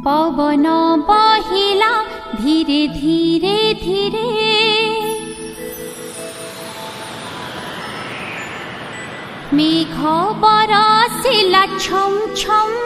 पवन बहिला धीरे धीरे धीरे मेघ बरसिला छम छम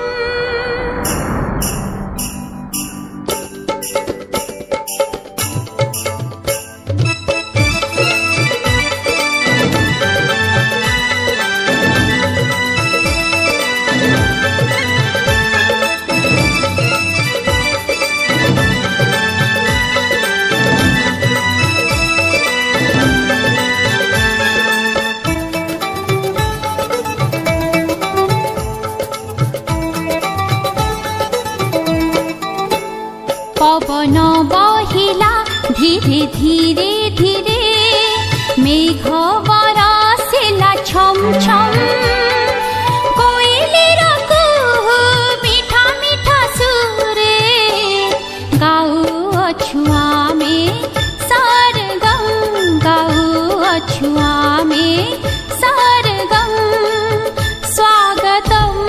पवन बहिला धीरे धीरे धीरे मेघ बरसिला छम छम कोइलीर कुहू मीठा मीठा सुरे गाउअछु आमे सरगम गाउअछु आमे सरगम स्वागतम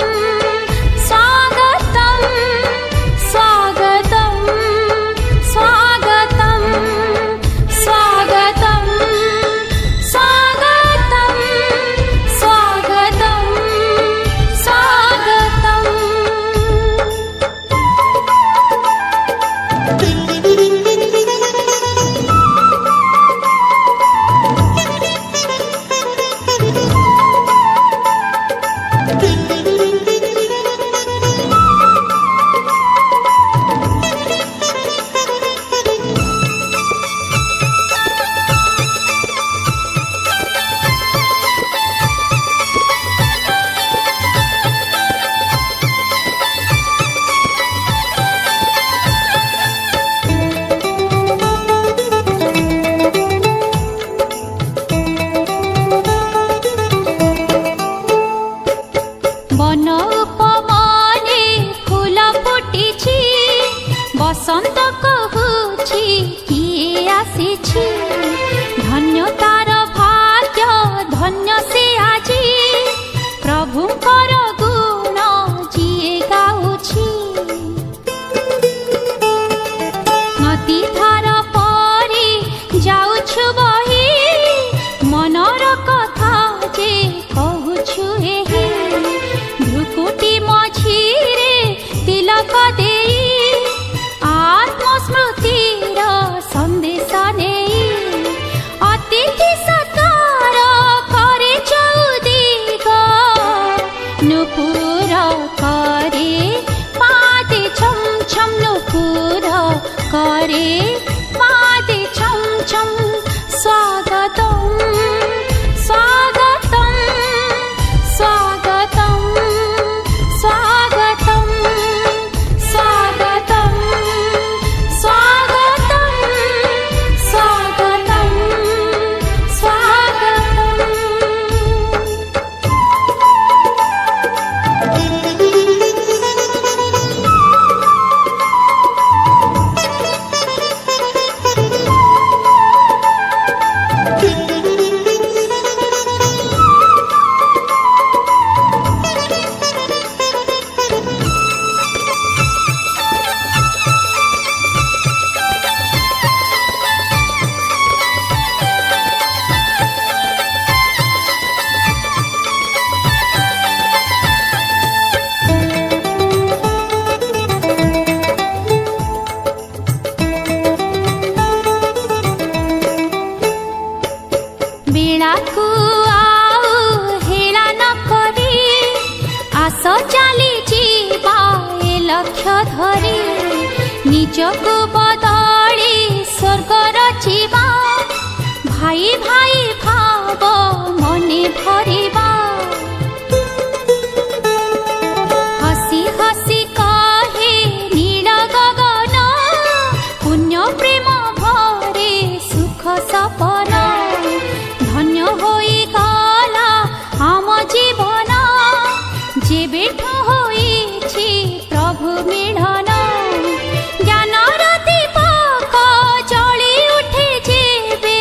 बसंत कहूछि किए आसीछि धन्य तार भाग्य धन्य से आजी प्रभुंकर गुण जिए गाउछि नदी धार परी जाउछु बही मनर कथा जे कहूछु एही भ्रुकुटी मझिरे तिलक देई आत्मस्मृतिर संदेश नेई अतिथि सत्कार करे चौदिग नुपुर करे पादे छम छम नुपुर करे पादे छम छम स्वागतम स्वागतम स्वागतम स्वागतम स्वागतम धरी निजको बदली स्वर्ग रचिबा भाई भाई भाव मने भरिबा हसी हसी कहे नील गगन पुण्य प्रेम भरे सुख सपन धन्य होई गला आम जीवन जेबेठु होईछि प्रभु मिलन ज्ञानर दीपक जली उठे जेबे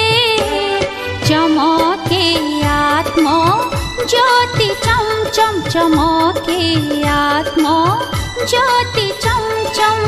चमके आत्म ज्योति चम चम चमके आत्म ज्योति चम चम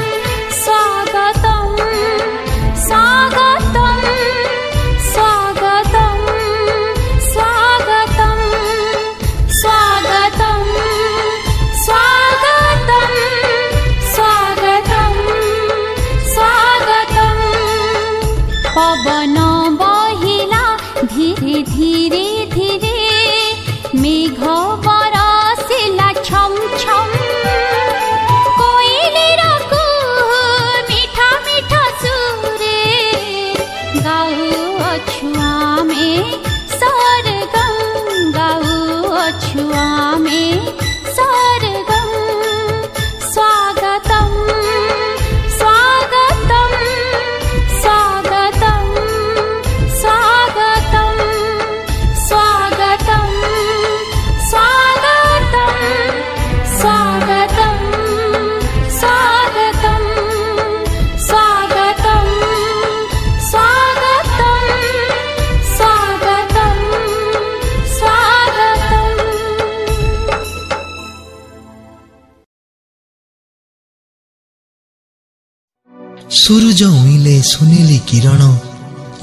सूरज उइले सुनेली किरण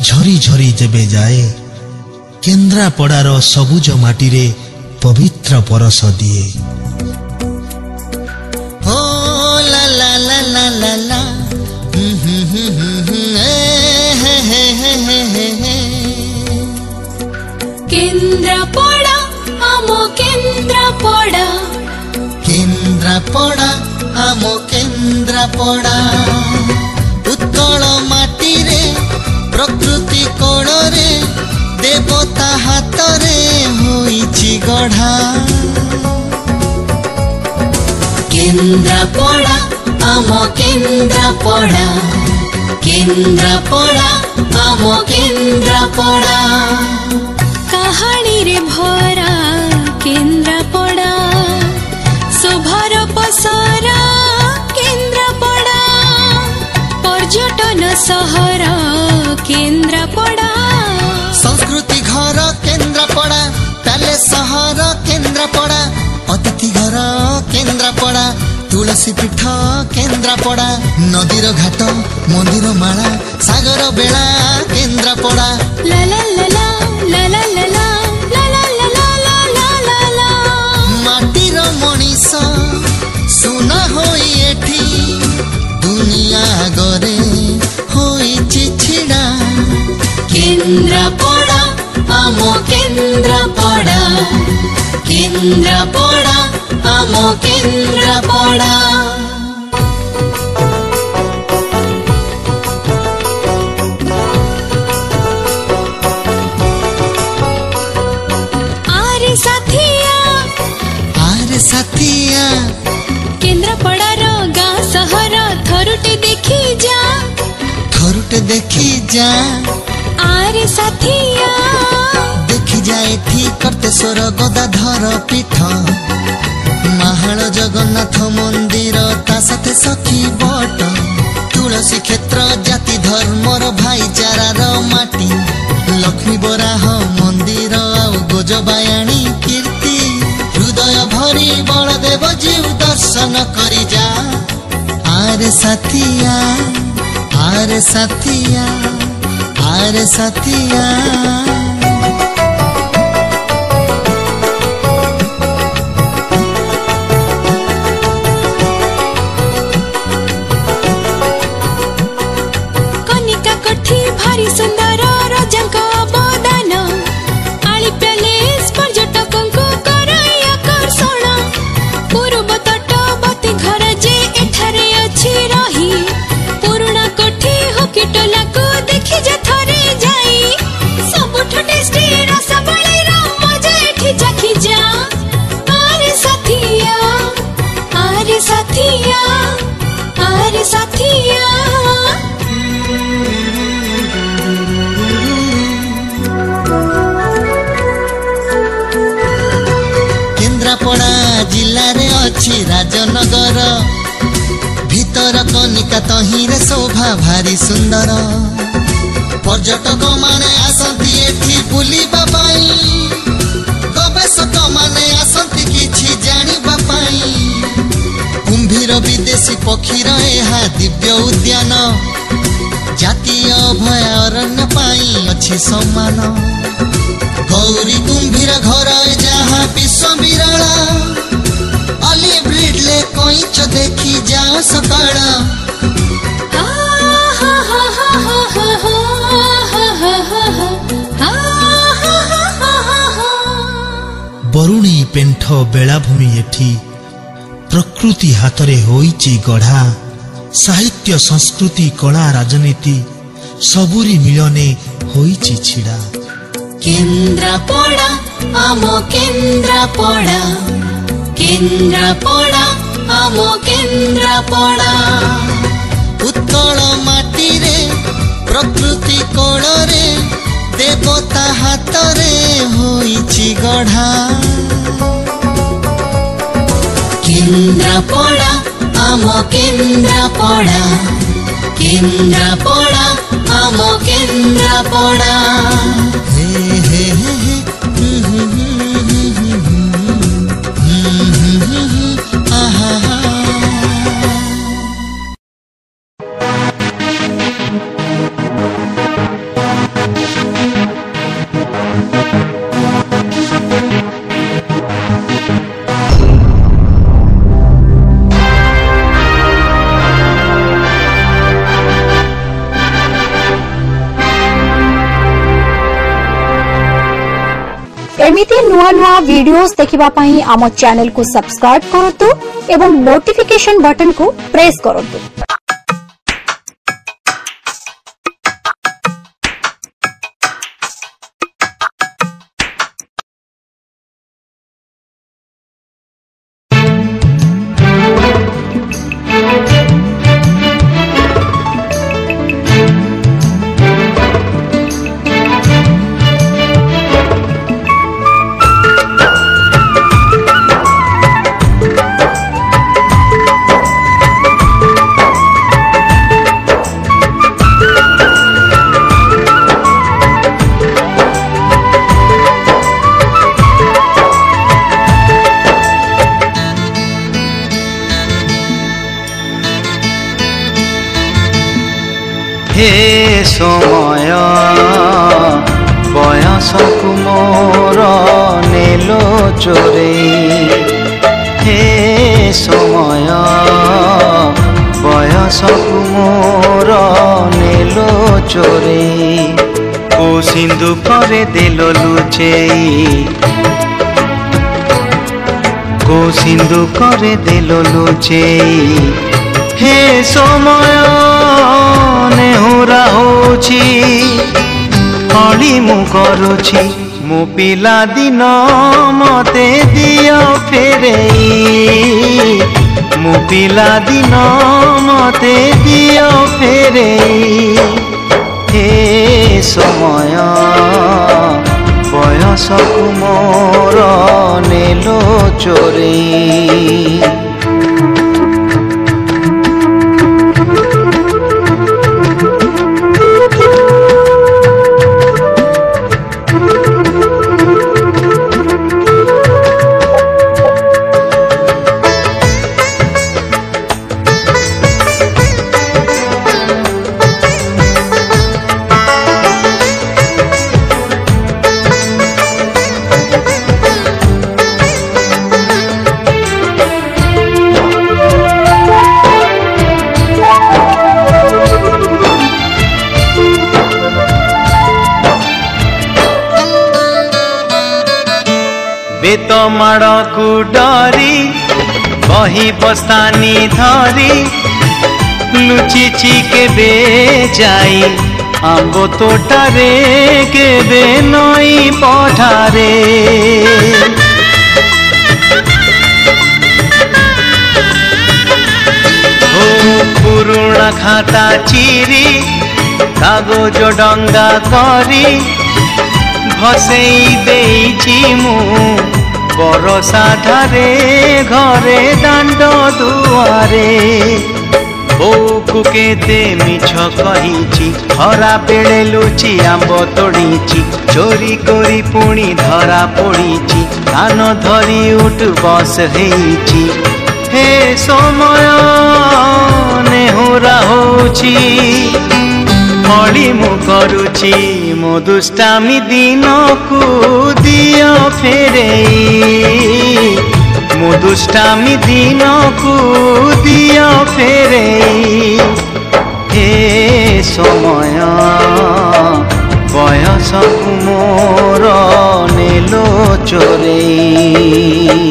झरी झरी जेबे जाए केन्द्रापड़ार सबुज माटीरे पवित्र परस दिए। ओ ला ला ला ला ला ला केन्द्रापड़ा आमो केन्द्रापड़ा केन्द्रापड़ा आमो केन्द्रापड़ा उत्कल माटी रे प्रकृति कोण रे देवता हाथ रे होइछि गढ़ा। केन्द्रापड़ा आमो केन्द्रापड़ा केन्द्रापड़ा आमो केन्द्रापड़ा कहानी रे भरा केन्द्रापड़ा शोभार पसरा केन्द्रापड़ा पर्यटन सहर केन्द्रापड़ा संस्कृति घर केन्द्रापड़ा पैलेस सहर केन्द्रापड़ा अतिथि घर केन्द्रापड़ा तुलसी पीठ केन्द्रापड़ा नदीर घाट मंदिर माला सागर बेला केन्द्रापड़ा ला ला ला ला ला ला ला ला ला ला ला ला ला ला माटीर मनीष सुना होई एठी दुनिया गरे होइछि छिड़ा। केन्द्रापड़ा आमो केन्द्रापड़ा केन्द्रापड़ा आमो केन्द्रापड़ा आरे साथिया केन्द्रापड़ार गाँ सहर थरुटे देखी जा आरे साथिया देखी जाए ठीक करते स्वर गदाधर पीठ महाल जगन्नाथ मंदिर ता साथे सखी बट तुलसी क्षेत्र जाति धर्मर भाईचारार माटी लक्ष्मी बराह मंदिर आउ गोजबायाणी कीर्ति हृदय भरी बलदेव जीव दर्शन करी जा। आरे साथिया आरे साथिया आरे साथिया कनिका कोठी भारी सुंदर रजांक अवदान आली पैलेस पर्यटकंकु कराई आकर्षण पूर्व तटवर्ती घर जे एठारे अछि रही पुराना कोठी हकीटला को देखि जे थरे जाई सबुठ टेस्टी रसबळी रो मजा एठी जाखि जा। आरे साथिया आरे साथिया आरे साथिया केन्द्रापड़ा जिल्ला रे अछि राजनगर भीतर कनिका तहिरे शोभा भारी सुंदर पर्यटक माने आसंती एठी बुलिबा पाई गवेषक माने आसंती किछि जानिबा पाई कुंभीर विदेशी पक्षीर एहा दिव्य उद्यान जातीय अभयारण्य पाई अछि सम्मान गौरी कुंभीर घर जहाँ विश्व विरला ऑलिव रिडले कोइच देखी जा सकाळ। बरुणी पेंठ बेलाभूमि एठी प्रकृति हातरे होइछि गढ़ा साहित्य संस्कृति कला राजनीति सबुरी मिलने होइछि छिड़ा। केन्द्रापड़ा आमो केन्द्रापड़ा केन्द्रापड़ा आमो केन्द्रापड़ा उत्कल माटी रे प्रकृति कोण रे देवता हाथ रे होइछि गढ़ा। केन्द्रापड़ा आमो केन्द्रापड़ा केन्द्रापड़ा आमो केन्द्रापड़ा हे हे हे आहा एमिति नुआ नुआ वीडियोस देखिबा पई आम चैनल को सब्सक्राइब करतु एवं नोटिफिकेशन बटन को प्रेस करतु। हे समय बयसकु मोर नेलो चोरे हे समय बयसकु मोर नेलो चोरे को सिंधु करे देलो लुचेई को सिंधु करे देलो लुचेई हे समय नेहुरा होछि हली मु करुछि मो पिला दिन मते दियो फेरेई मो पिला दिन मते दियो फेरेई हे समय बयसकु मोर नेलो चोरेई। बेत माड़ को डरी बही बस्तानी धरी लुचिची केबे जाई आंब तोटारे केबे नई पठारे ओ पुरुणा खाता चिरी कागज डंगा करी भसेई देइछि मु बरसा ठारे घरे दांड दुआरे बोकु केते मिछ कहिछि हरा बेले लुचि आंब तोड़ीछि चोरी करी पुणी धरा पड़ीछि कान धरी उठ बस हेइछि हे समय नेहुरा होछि हली मु करुछि मो दुष्टामी दिन को दियो फेरेई मो दुष्टामी दिन को दियो फेरेई हे समय बयसकु मोर नेलो चोरेई।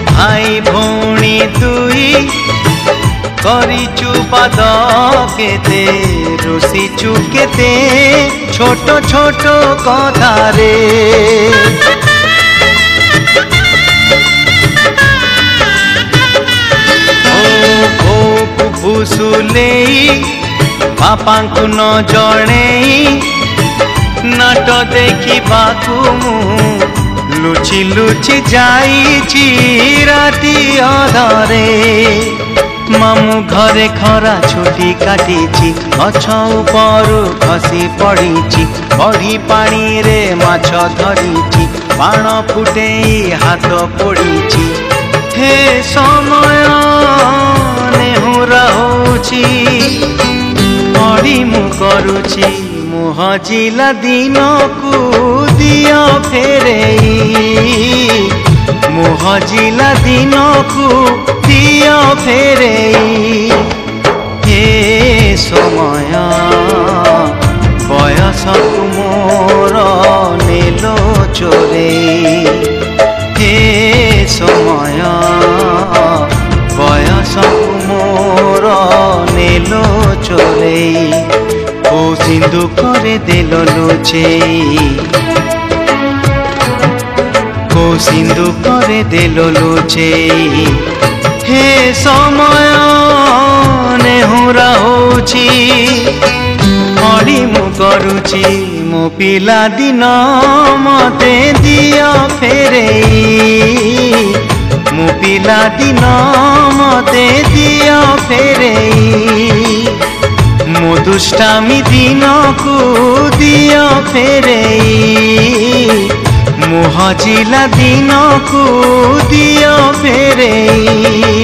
भाई भौणी दुई करिचु पाद केते रुसिचु केते छोट छोट कथारे भूसुलेई बापांकु न जणेई नाट देखिबाकु लुचि लुचि जाइछि राति अधरे मामू घरे खरा छुटी काटिछि गछ उपरु खसी पड़िछि बड़ी पानी रे माछ धरिछि बाण फुटेई हाथ पोड़िछि हे समय नेहुरा होछि पड़ी मु करुछि मुह जिला दिन को दिया फेरेई मुह जिला दिन को दिया फेरेई हे समय बयस तुमोर नेलो चोरेई हे समय बयस तुमोर नेलो चोरेई ओ सिंधु करे देलो लुचेई ओ सिंधु करे देलो लुचेई हे समय नेहुरा होछि पड़ी मु करुछि मो पिला दिन मते दिया फेरेई मो पिला दिन मते दिया फेरेई मो दुष्टामी दिन को दिया फेरेई मो हजिला दिन को दिया फेरेई